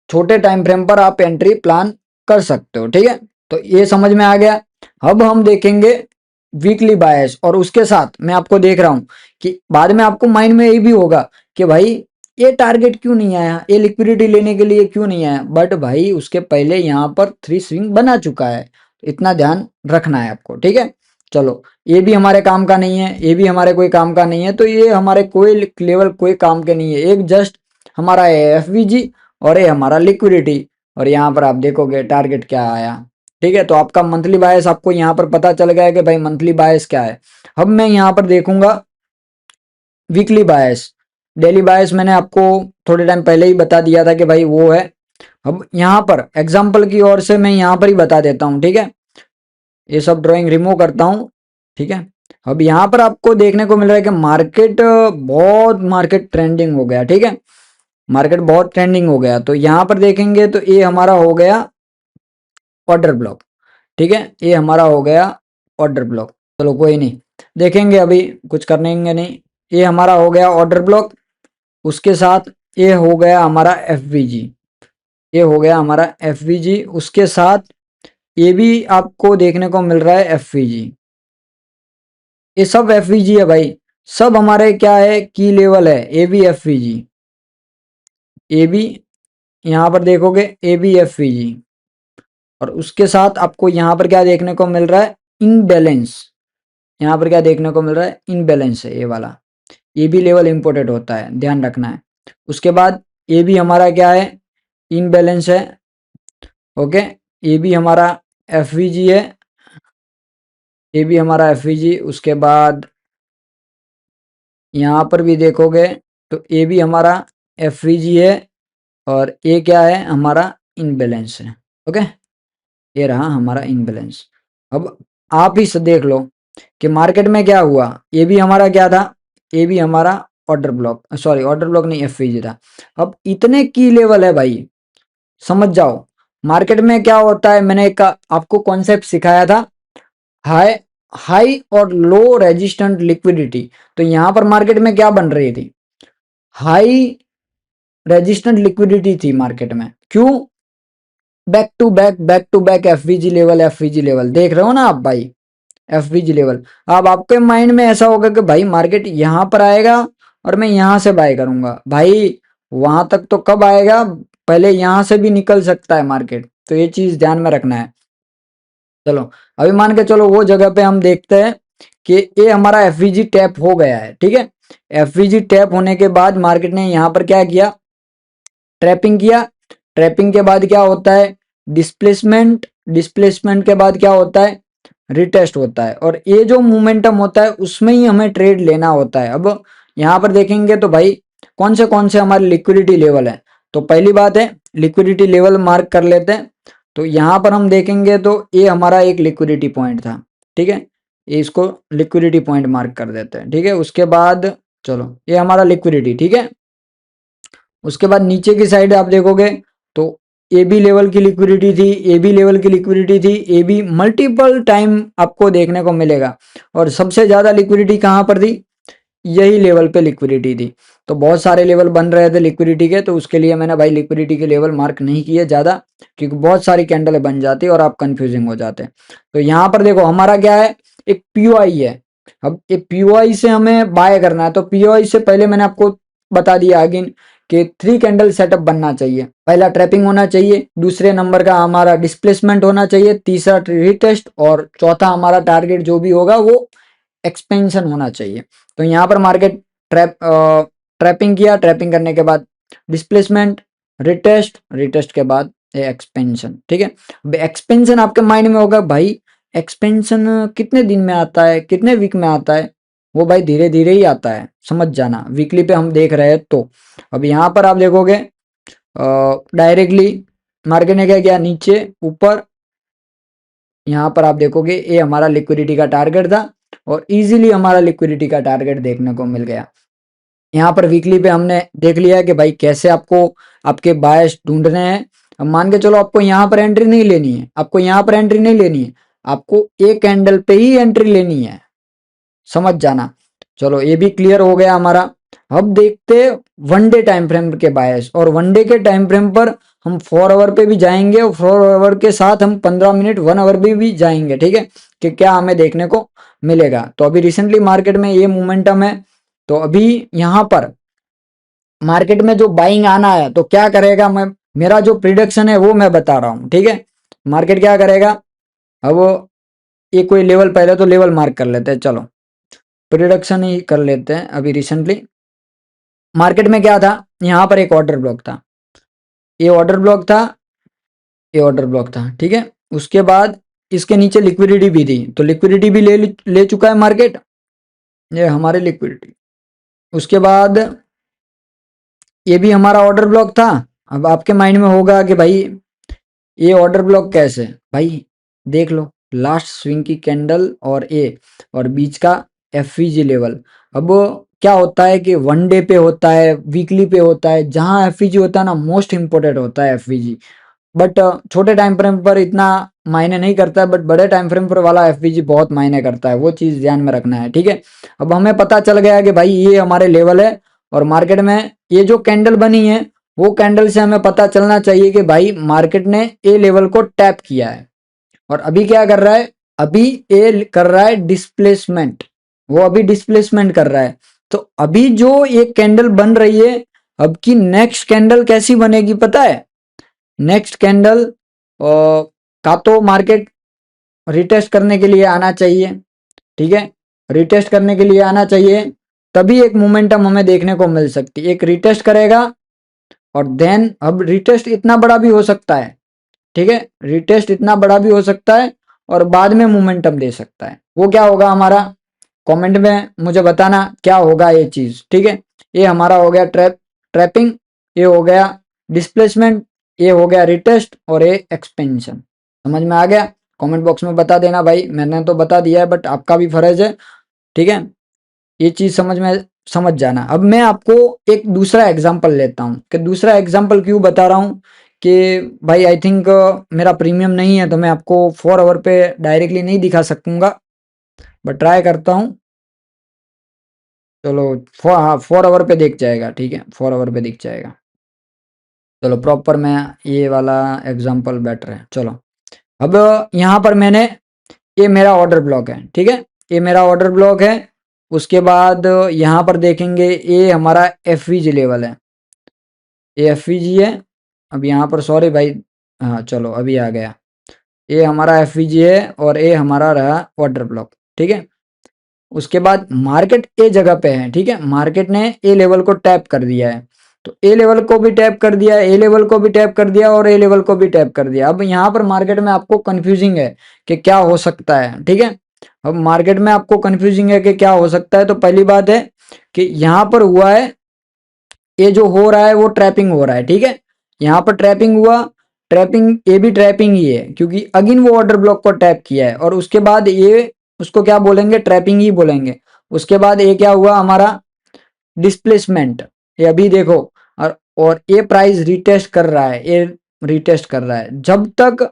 छोटे टाइम फ्रेम पर आप एंट्री प्लान कर सकते हो, ठीक है। तो ये समझ में आ गया। अब हम देखेंगे वीकली बायस, और उसके साथ मैं आपको देख रहा हूं कि बाद में आपको माइंड में ये भी होगा कि भाई ये टारगेट क्यों नहीं आया, ये लिक्विडिटी लेने के लिए क्यों नहीं आया। बट भाई उसके पहले यहाँ पर थ्री स्विंग बना चुका है, इतना ध्यान रखना है आपको, ठीक है। चलो, ये भी हमारे काम का नहीं है, ये भी हमारे कोई काम का नहीं है, तो ये हमारे कोई लेवल कोई काम के नहीं है। एक जस्ट हमारा एफ वी जी और ये हमारा लिक्विडिटी, और यहाँ पर आप देखोगे टारगेट क्या आया, ठीक है। तो आपका मंथली बायस आपको यहाँ पर पता चल गया कि भाई मंथली बायस क्या है। अब मैं यहाँ पर देखूंगा वीकली बायस, डेली बायस मैंने आपको थोड़े टाइम पहले ही बता दिया था कि भाई वो है। अब यहाँ पर एग्जाम्पल की ओर से मैं यहाँ पर ही बता देता हूँ, ठीक है। ये सब ड्राइंग रिमूव करता हूँ, ठीक है। अब यहाँ पर आपको देखने को मिल रहा है कि मार्केट ट्रेंडिंग हो गया, ठीक है। मार्केट बहुत ट्रेंडिंग हो गया, तो यहाँ पर देखेंगे तो ये हमारा हो गया ऑर्डर ब्लॉक, ठीक है। ये हमारा हो गया ऑर्डर ब्लॉक। चलो कोई नहीं, देखेंगे, अभी कुछ करेंगे नहीं। ये हमारा हो गया ऑर्डर ब्लॉक, उसके साथ ये हो गया हमारा एफ ये हो गया हमारा एफ उसके साथ ये भी आपको देखने को मिल रहा है एफ ये सब एफ है भाई, सब हमारे क्या है, की लेवल है। A B F A B, यहाँ पर देखोगे ए बी एफ और उसके साथ आपको यहाँ पर क्या देखने को मिल रहा है, इनबैलेंस। यहाँ पर क्या देखने को मिल रहा है, इनबैलेंस है ये वाला। ये भी लेवल इंपोर्टेंट होता है, ध्यान रखना है। उसके बाद ये भी हमारा क्या है, इनबैलेंस है, ओके। ये भी हमारा एफ है, ये भी हमारा एफ उसके बाद यहाँ पर भी देखोगे तो ये भी हमारा एफ है, और ये क्या है, हमारा इनबैलेंस है, ओके। ये रहा हमारा इनबैलेंस। अब आप ही से देख लो कि मार्केट में क्या हुआ। ये भी हमारा क्या था, ये भी हमारा order block, sorry order block नहीं, एफ था। अब इतने की लेवल है भाई, समझ जाओ मार्केट में क्या होता है। मैंने एक आपको कॉन्सेप्ट सिखाया था, हाई हाई और लो रेजिस्टेंट लिक्विडिटी। तो यहां पर मार्केट में क्या बन रही थी, हाई रेजिस्टेंट लिक्विडिटी थी मार्केट में। क्यों, back to back FVG level देख रहे हो ना आप भाई, एफवीजी लेवल। अब आपके माइंड में ऐसा होगा कि भाई मार्केट यहां पर आएगा और मैं यहां से बाय करूंगा। भाई वहां तक तो कब आएगा, पहले यहां से भी निकल सकता है मार्केट, तो ये चीज ध्यान में रखना है। चलो अभी मान के चलो वो जगह पे हम देखते हैं कि ये हमारा एफवीजी टैप हो गया है, ठीक है। एफवीजी टैप होने के बाद मार्केट ने यहाँ पर क्या किया, ट्रैपिंग किया। ट्रैपिंग के बाद क्या होता है, डिस्प्लेसमेंट। डिस्प्लेसमेंट के बाद क्या होता है, रिटेस्ट होता है। और ये जो मोमेंटम होता है उसमें ही हमें ट्रेड लेना होता है। अब यहाँ पर देखेंगे तो भाई कौन से हमारे लिक्विडिटी लेवल है। तो पहली बात है लिक्विडिटी लेवल मार्क कर लेते हैं। तो यहाँ पर हम देखेंगे तो ये हमारा एक लिक्विडिटी पॉइंट था, ठीक है। ये इसको लिक्विडिटी पॉइंट मार्क कर देते हैं, ठीक है। उसके बाद चलो ये हमारा लिक्विडिटी, ठीक है। उसके बाद नीचे की साइड आप देखोगे तो ए बी लेवल की लिक्विडिटी थी, ए बी लेवल की लिक्विडिटी थी, ए बी मल्टीपल टाइम आपको देखने को मिलेगा। और सबसे ज्यादा लिक्विडिटी कहाँ पर थी, यही लेवल पे लिक्विडिटी थी। तो बहुत सारे लेवल बन रहे थे लिक्विडिटी के, तो उसके लिए मैंने भाई लिक्विडिटी के लेवल मार्क नहीं किए ज्यादा, क्योंकि बहुत सारी कैंडल बन जाती और आप कंफ्यूजिंग हो जाते। तो यहाँ पर देखो हमारा क्या है, एक पीओआई है। अब ये पीओआई से हमें बाय करना है। तो पीओआई से पहले मैंने आपको बता दिया आगे कि 3 कैंडल सेटअप बनना चाहिए। पहला ट्रैपिंग होना चाहिए, दूसरे नंबर का हमारा डिस्प्लेसमेंट होना चाहिए, तीसरा रिटेस्ट, और चौथा हमारा टारगेट जो भी होगा वो एक्सपेंशन होना चाहिए। तो यहाँ पर मार्केट ट्रैपिंग किया, ट्रैपिंग करने के बाद डिस्प्लेसमेंट, रिटेस्ट, रिटेस्ट के बाद एक्सपेंशन, ठीक है। अब एक्सपेंशन आपके माइंड में होगा भाई एक्सपेंशन कितने दिन में आता है, कितने वीक में आता है। वो भाई धीरे धीरे ही आता है, समझ जाना। वीकली पे हम देख रहे हैं। तो अब यहाँ पर आप देखोगे डायरेक्टली मार्केट ने क्या किया, नीचे ऊपर। यहाँ पर आप देखोगे ये हमारा लिक्विडिटी का टारगेट था और इजीली हमारा लिक्विडिटी का टारगेट देखने को मिल गया। यहाँ पर वीकली पे हमने देख लिया है कि भाई कैसे आपको आपके बायस ढूंढने हैं। अब मान के चलो आपको यहाँ पर एंट्री नहीं लेनी है, आपको यहाँ पर एंट्री नहीं लेनी है, आपको एक कैंडल पे ही एंट्री लेनी है, समझ जाना। चलो ये भी क्लियर हो गया हमारा। अब देखते वन डे टाइम फ्रेम के बायस। और वन डे के टाइम फ्रेम पर हम 4 आवर पे भी जाएंगे और 4 आवर के साथ हम 15 मिनट 1 आवर भी जाएंगे, ठीक है, कि क्या हमें देखने को मिलेगा। तो अभी रिसेंटली मार्केट में ये मोमेंटम है। तो अभी यहाँ पर मार्केट में जो बाइंग आना है तो क्या करेगा, मैं मेरा जो प्रिडिक्शन है वो मैं बता रहा हूँ, ठीक है। मार्केट क्या करेगा, अब ये कोई लेवल, पहले तो लेवल मार्क कर लेते हैं। चलो प्रिडिक्शन ही कर लेते हैं। अभी रिसेंटली मार्केट में क्या था, यहाँ पर एक ऑर्डर ब्लॉक था, ये ऑर्डर ब्लॉक था, ये ऑर्डर ब्लॉक था, ठीक है। उसके बाद इसके नीचे लिक्विडिटी भी थी, तो लिक्विडिटी भी ले चुका है मार्केट, ये हमारे लिक्विडिटी। उसके बाद ये भी हमारा ऑर्डर ब्लॉक था। अब आपके माइंड में होगा कि भाई ये ऑर्डर ब्लॉक कैसे, भाई देख लो लास्ट स्विंग की कैंडल और ए और बीच का एफवीजी लेवल। अब क्या होता है कि वन डे पे होता है, वीकली पे होता है, जहां एफवीजी होता है ना मोस्ट इंपोर्टेंट होता है एफवीजी। बट छोटे टाइम फ्रेम पर इतना मायने नहीं करता है, बट बड़े टाइम फ्रेम पर वाला एफवीजी बहुत मायने करता है, वो चीज ध्यान में रखना है, ठीक है। अब हमें पता चल गया कि भाई ये हमारे लेवल है और मार्केट में ये जो कैंडल बनी है वो कैंडल से हमें पता चलना चाहिए कि भाई मार्केट ने ए लेवल को टैप किया है। और अभी क्या कर रहा है, अभी ए कर रहा है डिस्प्लेसमेंट, वो अभी डिस्प्लेसमेंट कर रहा है। तो अभी जो एक कैंडल बन रही है, अब की नेक्स्ट कैंडल कैसी बनेगी पता है, नेक्स्ट कैंडल का तो मार्केट रिटेस्ट करने के लिए आना चाहिए, ठीक है। रिटेस्ट करने के लिए आना चाहिए, तभी एक मोमेंटम हमें देखने को मिल सकती है। एक रिटेस्ट करेगा और देन अब रिटेस्ट इतना बड़ा भी हो सकता है, ठीक है, रिटेस्ट इतना बड़ा भी हो सकता है और बाद में मोमेंटम दे सकता है। वो क्या होगा हमारा, कमेंट में मुझे बताना क्या होगा ये चीज, ठीक है। ये हमारा हो गया ट्रैपिंग, ये हो गया डिस्प्लेसमेंट, ये हो गया रिटेस्ट और ये एक्सपेंशन। समझ में आ गया, कमेंट बॉक्स में बता देना भाई। मैंने तो बता दिया है बट आपका भी फर्ज है, ठीक है। ये चीज समझ जाना। अब मैं आपको एक दूसरा एग्जांपल लेता हूँ कि दूसरा एग्जांपल क्यों बता रहा हूँ कि भाई आई थिंक मेरा प्रीमियम नहीं है तो मैं आपको 4 आवर पे डायरेक्टली नहीं दिखा सकूंगा, बट ट्राई करता हूँ। चलो 4 आवर पे दिख जाएगा, ठीक है, 4 आवर पे दिख जाएगा। चलो प्रॉपर मैं ये वाला एग्जांपल बेटर है। चलो अब यहाँ पर मैंने, ये मेरा ऑर्डर ब्लॉक है, ठीक है, ये मेरा ऑर्डर ब्लॉक है। उसके बाद यहाँ पर देखेंगे ये हमारा एफवीजी लेवल है, ये एफवीजी है। अब यहाँ पर सॉरी भाई, हाँ चलो अभी आ गया। ए हमारा एफवीजी है और ए हमारा रहा वाटर ब्लॉक, ठीक है। उसके बाद मार्केट ए जगह पे है, ठीक है, मार्केट ने ए लेवल को टैप कर दिया है, तो ए लेवल को भी टैप कर दिया, ए लेवल को भी टैप कर दिया और ए लेवल को भी टैप कर दिया। अब यहाँ पर मार्केट में आपको कंफ्यूजिंग है कि क्या हो सकता है, ठीक है। अब मार्केट में आपको कंफ्यूजिंग है कि क्या हो सकता है, तो पहली बात है कि यहाँ पर हुआ है, ये जो हो रहा है वो ट्रैपिंग हो रहा है, ठीक है। यहाँ पर ट्रैपिंग हुआ, ट्रैपिंग, ये भी ट्रैपिंग ही है क्योंकि अगेन वो ऑर्डर ब्लॉक को टैप किया है और उसके बाद ये उसको क्या बोलेंगे, ट्रैपिंग ही बोलेंगे। उसके बाद ये क्या हुआ हमारा, डिस्प्लेसमेंट, ये अभी देखो, और ये प्राइस रिटेस्ट कर रहा है, ये रिटेस्ट कर रहा है। जब तक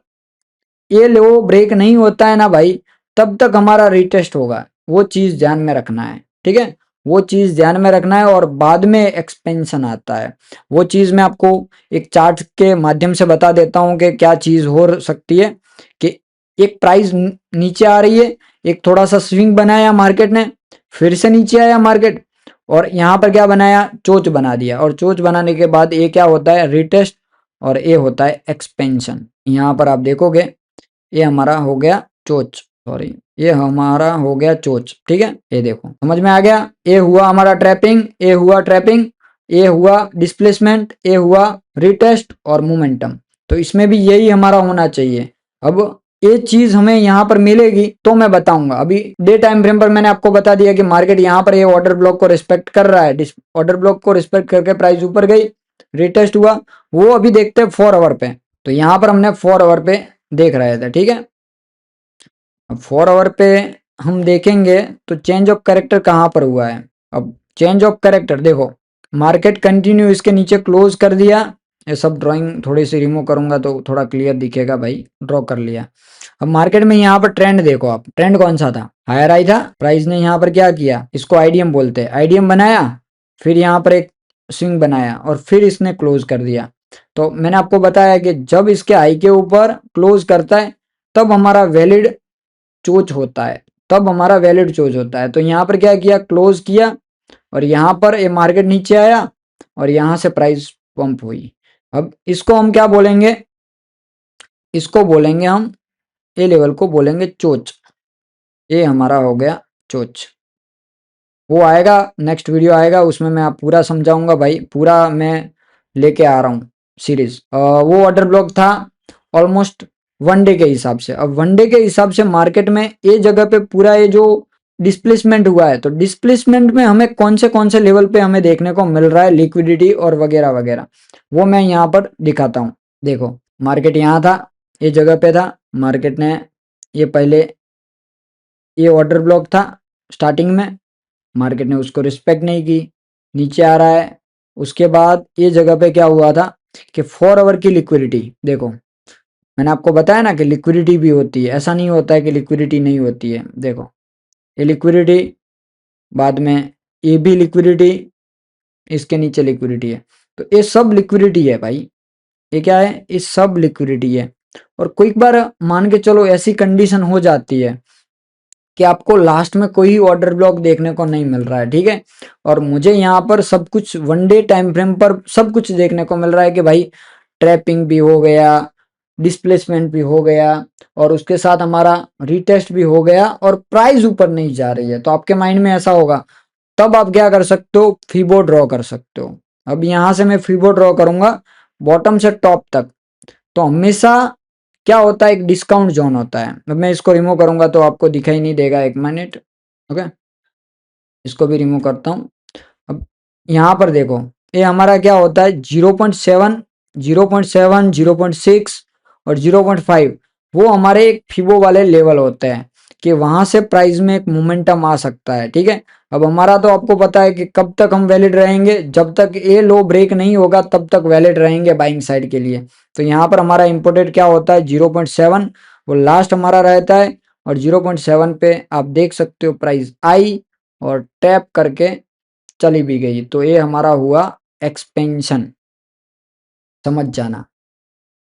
ये लो ब्रेक नहीं होता है ना भाई, तब तक हमारा रिटेस्ट होगा, वो चीज ध्यान में रखना है, ठीक है। वो चीज ध्यान में रखना है और बाद में एक्सपेंशन आता है, वो चीज मैं आपको एक चार्ट के माध्यम से बता देता हूँ कि क्या चीज हो सकती है। कि एक प्राइस नीचे आ रही है, एक थोड़ा सा स्विंग बनाया मार्केट ने, फिर से नीचे आया मार्केट और यहाँ पर क्या बनाया, चोच बना दिया, और चोच बनाने के बाद ये क्या होता है, रिटेस्ट, और ये होता है एक्सपेंशन। यहाँ पर आप देखोगे ये हमारा हो गया चोच, सॉरी, ये हमारा हो गया चोच, ठीक है। ये देखो समझ में आ गया, ये हुआ हमारा ट्रैपिंग, ये हुआ ट्रैपिंग, ये हुआ डिस्प्लेसमेंट, ये हुआ रिटेस्ट और मोमेंटम। तो इसमें भी यही हमारा होना चाहिए। अब ये चीज हमें यहाँ पर मिलेगी तो मैं बताऊंगा। अभी डे टाइम फ्रेम पर मैंने आपको बता दिया कि मार्केट यहाँ पर ये ऑर्डर ब्लॉक को रिस्पेक्ट कर रहा है, ऑर्डर ब्लॉक को रिस्पेक्ट करके प्राइस ऊपर गई, रिटेस्ट हुआ। वो अभी देखते हैं 4 आवर पे, तो यहाँ पर हमने 4 आवर पे देख रहे थे, ठीक है। अब 4 आवर पे हम देखेंगे तो चेंज ऑफ कैरेक्टर कहाँ पर हुआ है। अब चेंज ऑफ कैरेक्टर देखो, मार्केट कंटिन्यू इसके नीचे क्लोज कर दिया, ये सब ड्राइंग थोड़ी सी रिमूव करूंगा तो थोड़ा क्लियर दिखेगा भाई, ड्रॉ कर लिया। अब मार्केट में यहाँ पर ट्रेंड देखो, आप ट्रेंड कौन सा था, हायर आई था। प्राइस ने यहाँ पर क्या किया, इसको आईडीएम बोलते हैं, आईडीएम बनाया, फिर यहाँ पर एक स्विंग बनाया और फिर इसने क्लोज कर दिया। तो मैंने आपको बताया कि जब इसके हाई के ऊपर क्लोज करता है तब हमारा वैलिड चोच होता है, तब हमारा वैलिड चोच होता है। तो यहाँ पर क्या किया, क्लोज किया और यहाँ पर ये मार्केट नीचे आया और यहाँ से प्राइस पंप हुई। अब इसको हम क्या बोलेंगे, इसको बोलेंगे हम, ए लेवल को बोलेंगे चोच, ये हमारा हो गया चोच। वो आएगा, नेक्स्ट वीडियो आएगा उसमें मैं आप पूरा समझाऊंगा भाई, पूरा मैं लेके आ रहा हूँ सीरीज। वो ऑर्डर ब्लॉक था ऑलमोस्ट 1 डे के हिसाब से। अब 1 डे के हिसाब से मार्केट में ये जगह पे पूरा ये जो डिस्प्लेसमेंट हुआ है, तो डिस्प्लेसमेंट में हमें कौन से लेवल पे हमें देखने को मिल रहा है, लिक्विडिटी और वगैरह वगैरह, वो मैं यहाँ पर दिखाता हूँ। देखो मार्केट यहाँ था, ये जगह पे था, मार्केट ने ये पहले ये ऑर्डर ब्लॉक था स्टार्टिंग में, मार्केट ने उसको रिस्पेक्ट नहीं की, नीचे आ रहा है। उसके बाद ये जगह पे क्या हुआ था कि 4 आवर की लिक्विडिटी देखो, मैंने आपको बताया ना कि लिक्विडिटी भी होती है, ऐसा नहीं होता है कि लिक्विडिटी नहीं होती है। देखो ये लिक्विडिटी, बाद में ये भी लिक्विडिटी, इसके नीचे लिक्विडिटी है, तो ये सब लिक्विडिटी है भाई। ये क्या है, ये सब लिक्विडिटी है। और कोई बार मान के चलो ऐसी कंडीशन हो जाती है कि आपको लास्ट में कोई ऑर्डर ब्लॉक देखने को नहीं मिल रहा है, ठीक है, और मुझे यहाँ पर सब कुछ 1 डे टाइम फ्रेम पर सब कुछ देखने को मिल रहा है कि भाई ट्रैपिंग भी हो गया, डिस्प्लेसमेंट भी हो गया और उसके साथ हमारा रिटेस्ट भी हो गया और प्राइस ऊपर नहीं जा रही है, तो आपके माइंड में ऐसा होगा, तब आप क्या कर सकते हो, फीबो ड्रॉ कर सकते हो। अब यहाँ से मैं फीबो ड्रॉ करूंगा बॉटम से टॉप तक, तो हमेशा क्या होता है, एक डिस्काउंट जोन होता है। अब मैं इसको रिमूव करूंगा तो आपको दिखाई नहीं देगा, 1 मिनट, ओके, इसको भी रिमूव करता हूँ। अब यहाँ पर देखो ये हमारा क्या होता है, 0.7, 0.7, 0.6 और 0.5, वो हमारे एक फिबो वाले लेवल होते हैं कि वहां से प्राइस में एक मोमेंटम आ सकता है, ठीक है। अब हमारा तो आपको पता है कि कब तक हम वैलिड रहेंगे, जब तक ये लो ब्रेक नहीं होगा तब तक वैलिड रहेंगे बाइंग साइड के लिए। तो यहाँ पर हमारा इंपोर्टेड क्या होता है, 0.7, वो लास्ट हमारा रहता है और 0.7 पे आप देख सकते हो प्राइस आई और टैप करके चली भी गई, तो ये हमारा हुआ एक्सपेंशन, समझ जाना,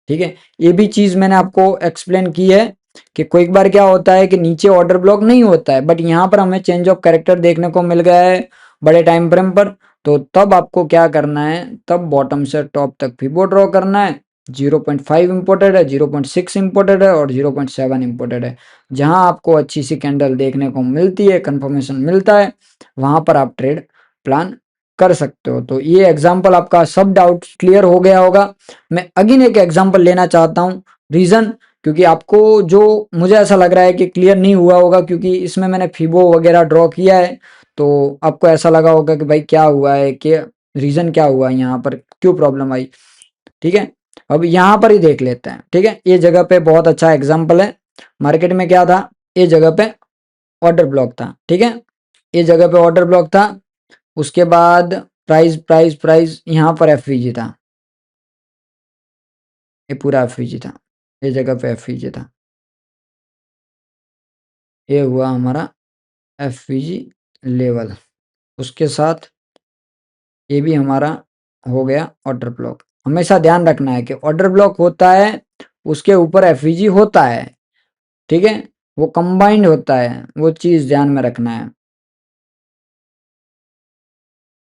ठीक है। ये भी चीज मैंने आपको एक्सप्लेन की है कि कोई बार क्या होता है कि नीचे ऑर्डर ब्लॉक नहीं होता है, बट यहाँ पर हमें चेंज ऑफ कैरेक्टर देखने को मिल गया है बड़े टाइम फ्रेम पर, तो तब आपको क्या करना है, तब बॉटम से टॉप तक फिबो ड्रॉ करना है 0.5 इम्पोर्टेड है, 0.6 इम्पोर्टेड है और 0.7 इम्पोर्टेड है। जहां आपको अच्छी सी कैंडल देखने को मिलती है, कंफर्मेशन मिलता है, वहां पर आप ट्रेड प्लान कर सकते हो। तो ये एग्जांपल आपका सब डाउट क्लियर हो गया होगा। मैं अगेन एक एग्जांपल लेना चाहता हूँ, रीजन क्योंकि आपको जो मुझे ऐसा लग रहा है कि क्लियर नहीं हुआ होगा, क्योंकि इसमें मैंने फिबो वगैरह ड्रॉ किया है, तो आपको ऐसा लगा होगा कि भाई क्या हुआ है, कि रीजन क्या हुआ यहाँ पर, क्यों प्रॉब्लम आई। ठीक है, अब यहाँ पर ही देख लेते हैं। ठीक है, ये जगह पे बहुत अच्छा एग्जाम्पल है। मार्केट में क्या था, ये जगह पे ऑर्डर ब्लॉक था। ठीक है, ये जगह पे ऑर्डर ब्लॉक था। उसके बाद प्राइस प्राइस प्राइस यहाँ पर एफवीजी था, ये पूरा एफवीजी था, ये जगह पे एफवीजी था। ये हुआ हमारा एफवीजी लेवल, उसके साथ ये भी हमारा हो गया ऑर्डर ब्लॉक। हमेशा ध्यान रखना है कि ऑर्डर ब्लॉक होता है, उसके ऊपर एफवीजी होता है। ठीक है, वो कंबाइंड होता है, वो चीज ध्यान में रखना है।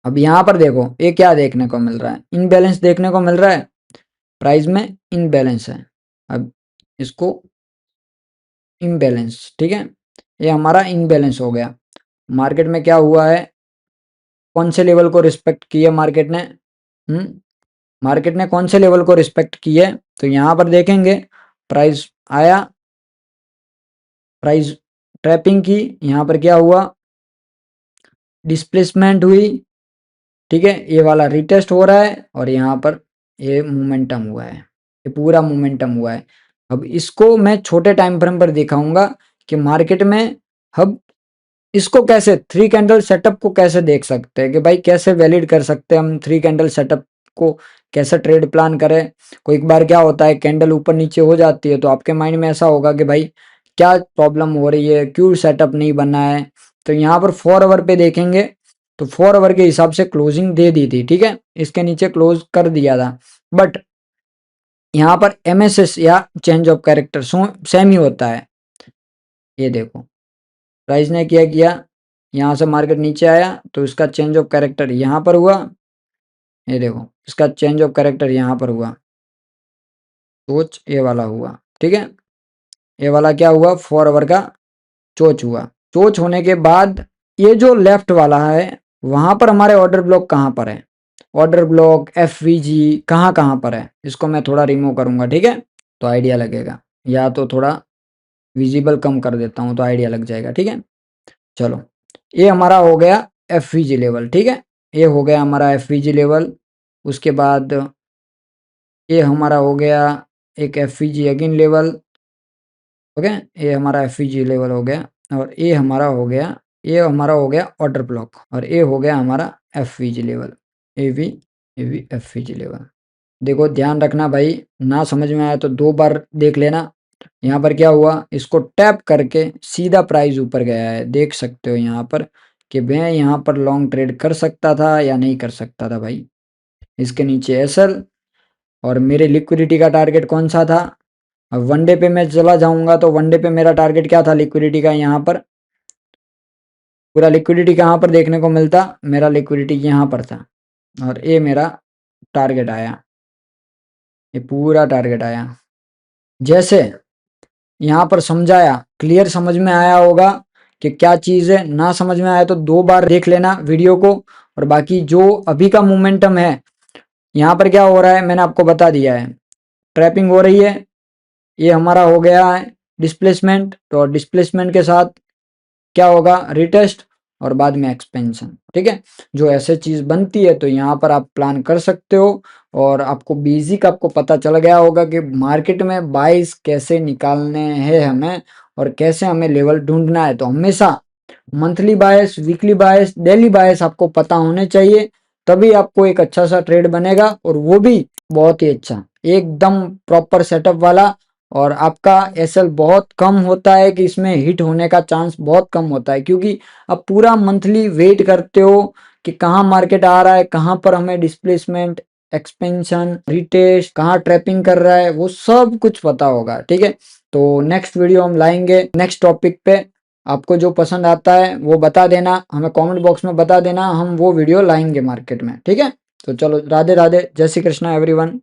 अब यहाँ पर देखो, ये क्या देखने को मिल रहा है, इनबैलेंस देखने को मिल रहा है, प्राइस में इनबैलेंस है। अब इसको इनबैलेंस, ठीक है, ये हमारा इनबैलेंस हो गया। मार्केट में क्या हुआ है, कौन से लेवल को रिस्पेक्ट किया मार्केट ने, मार्केट ने कौन से लेवल को रिस्पेक्ट किया, तो यहाँ पर देखेंगे प्राइस आया, प्राइस ट्रैपिंग की, यहाँ पर क्या हुआ, डिस्प्लेसमेंट हुई। ठीक है, ये वाला रिटेस्ट हो रहा है और यहाँ पर ये मोमेंटम हुआ है, ये पूरा मोमेंटम हुआ है। अब इसको मैं छोटे टाइम फ्रेम पर दिखाऊंगा कि मार्केट में अब इसको कैसे, थ्री कैंडल सेटअप को कैसे देख सकते हैं, कि भाई कैसे वैलिड कर सकते हैं हम थ्री कैंडल सेटअप को, कैसे ट्रेड प्लान करें। कोई एक बार क्या होता है, कैंडल ऊपर नीचे हो जाती है, तो आपके माइंड में ऐसा होगा कि भाई क्या प्रॉब्लम हो रही है, क्यों सेटअप नहीं बना है। तो यहाँ पर 4 आवर पे देखेंगे, तो 4 आवर के हिसाब से क्लोजिंग दे दी थी। ठीक है, इसके नीचे क्लोज कर दिया था, बट यहाँ पर एमएसएस या चेंज ऑफ कैरेक्टर सेम ही होता है। ये देखो, प्राइस ने क्या किया, यहाँ से मार्केट नीचे आया तो इसका चेंज ऑफ कैरेक्टर यहाँ पर हुआ। ये देखो, इसका चेंज ऑफ कैरेक्टर यहाँ पर हुआ, चोच ये वाला हुआ। ठीक है, ये वाला क्या हुआ, 4 आवर का चोच हुआ। चोच होने के बाद ये जो लेफ्ट वाला है, वहां पर हमारे ऑर्डर ब्लॉक कहाँ पर है, ऑर्डर ब्लॉक एफवीजी कहाँ कहाँ पर है, इसको मैं थोड़ा रिमूव करूंगा। ठीक है, तो आइडिया लगेगा, या तो थोड़ा विजिबल कम कर देता हूँ तो आइडिया लग जाएगा। ठीक है, चलो, ये हमारा हो गया एफवीजी लेवल। ठीक है, ये हो गया हमारा एफवीजी लेवल। उसके बाद ये हमारा हो गया एक एफवीजी अगेन लेवल। ओके, ये हमारा एफवीजी लेवल हो गया, और ये हमारा हो गया, ये हमारा हो गया ऑर्डर ब्लॉक, और ये हो गया हमारा एफवीजी लेवल, एवी एवी एफवीजी लेवल। देखो ध्यान रखना भाई, ना समझ में आया तो 2 बार देख लेना। यहाँ पर क्या हुआ, इसको टैप करके सीधा प्राइस ऊपर गया है, देख सकते हो यहाँ पर कि मैं यहाँ पर लॉन्ग ट्रेड कर सकता था या नहीं कर सकता था भाई। इसके नीचे एसएल, और मेरे लिक्विडिटी का टारगेट कौन सा था। अब वनडे पे मैं चला जाऊंगा तो वनडे पे मेरा टारगेट क्या था लिक्विडिटी का, यहाँ पर पूरा लिक्विडिटी कहाँ पर देखने को मिलता, मेरा लिक्विडिटी यहाँ पर था, और ये मेरा टारगेट आया, ये पूरा टारगेट आया। जैसे यहाँ पर समझाया, क्लियर समझ में आया होगा कि क्या चीज़ है। ना समझ में आया तो 2 बार देख लेना वीडियो को। और बाकी जो अभी का मोमेंटम है, यहाँ पर क्या हो रहा है मैंने आपको बता दिया है, ट्रैपिंग हो रही है, ये हमारा हो गया है डिस्प्लेसमेंट, तो डिस्प्लेसमेंट के साथ क्या होगा, रिटेस्ट, और बाद में एक्सपेंशन। ठीक है, जो ऐसे चीज बनती है तो यहाँ पर आप प्लान कर सकते हो। और आपको बेसिक आपको पता चल गया होगा कि मार्केट में बाइस कैसे निकालने हैं हमें, और कैसे हमें लेवल ढूंढना है। तो हमेशा मंथली बायस, वीकली बायस, डेली बायस आपको पता होने चाहिए, तभी आपको एक अच्छा सा ट्रेड बनेगा, और वो भी बहुत ही अच्छा, एकदम प्रॉपर सेटअप वाला। और आपका एसएल बहुत कम होता है कि इसमें हिट होने का चांस बहुत कम होता है, क्योंकि आप पूरा मंथली वेट करते हो कि कहाँ मार्केट आ रहा है, कहाँ पर हमें डिस्प्लेसमेंट, एक्सपेंशन, रिटेस्ट, कहाँ ट्रैपिंग कर रहा है, वो सब कुछ पता होगा। ठीक है, तो नेक्स्ट वीडियो हम लाएंगे नेक्स्ट टॉपिक पे। आपको जो पसंद आता है वो बता देना, हमें कमेंट बॉक्स में बता देना, हम वो वीडियो लाएंगे मार्केट में। ठीक है, तो चलो, राधे राधे, जय श्री कृष्णा एवरीवन।